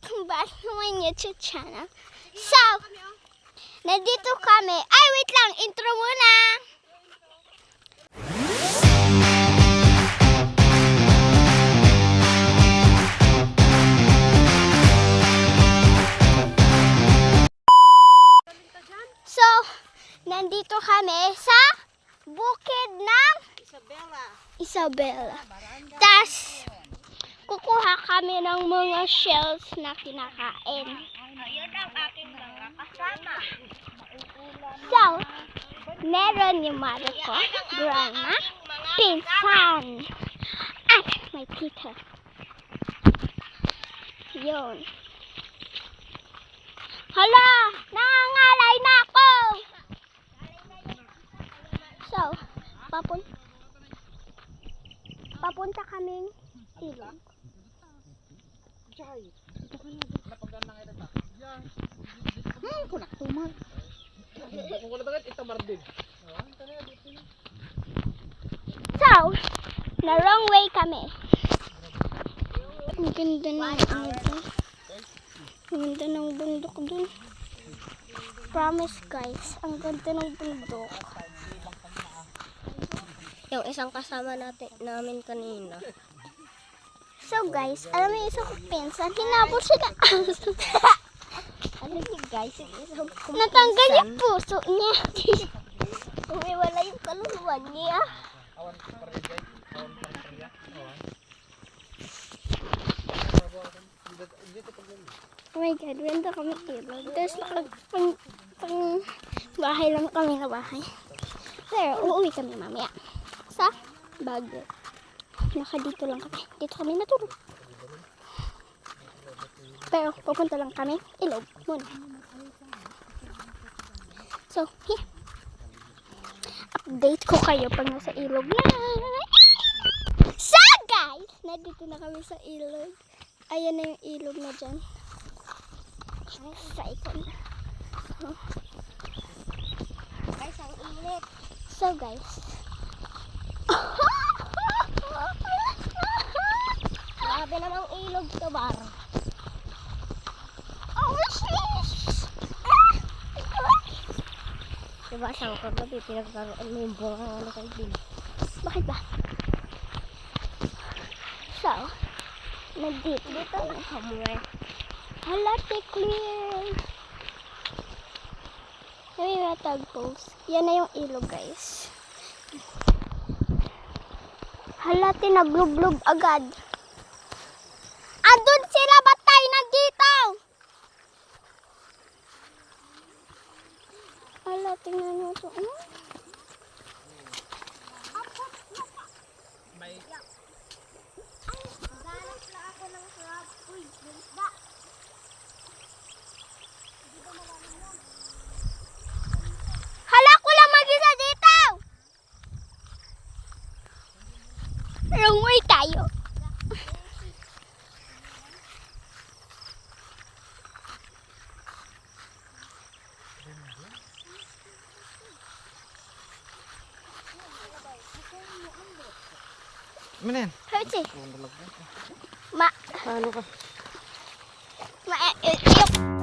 welcome back to my YouTube channel. So, nandito kami. Ay, wait lang. Intro muna. So, nandito kami sa bukid ng Isabela. Tas, kukuha kami ng mga shells na kinakain. Ayun ang aking mga kasama. So, meron yung Marco, Grandma, Pinsan, at may Peter. Yun. Hala! Nangangalay na ako! So, papunta kaming ilog. Kunak tuman. So, na wrong way kami. Ang ganda ng ano dun. Ang ganda ng bundok dun. Promise guys, ang ganda ng bundok. Yung isang kasama namin kanina. So guys, alam mo yung isang pinsan, hinabol siya ng aso. Ano niyo guys? Yung isang Natanggal yung puso niya. Umiwala yung kaluluwa niya. Oh my God, ganda kami ilog. Tapos pang bahay lang kami na bahay. Pero uuwi kami mamaya sa Baguio. Dito lang kami. Dito kami natulog. Pero pupunta lang kami ilog muna. So, here. Update ko kayo pag nasa ilog na. So guys, nandito na kami sa ilog. Ayan na yung ilog na dyan. Sa ikon. guys, ang init. So guys. Grabe namang ilog to bar. Oh, sis! Diba siyang kagabi pinagkaroon mo yung bunga ano kay Bill. Bakit ba? So, nandito. Ang hamwe. Hala, clear. May mga tagpost. Yan na yung ilog, guys. Hala, tinaglublog agad. Andun sila, ba't tayo nandito? Hala, tingnan nyo ito. Hala, ko lang mag-isa dito! Wrong way tayo. Mana yan? Hurts eh. Paano ka? Yuk.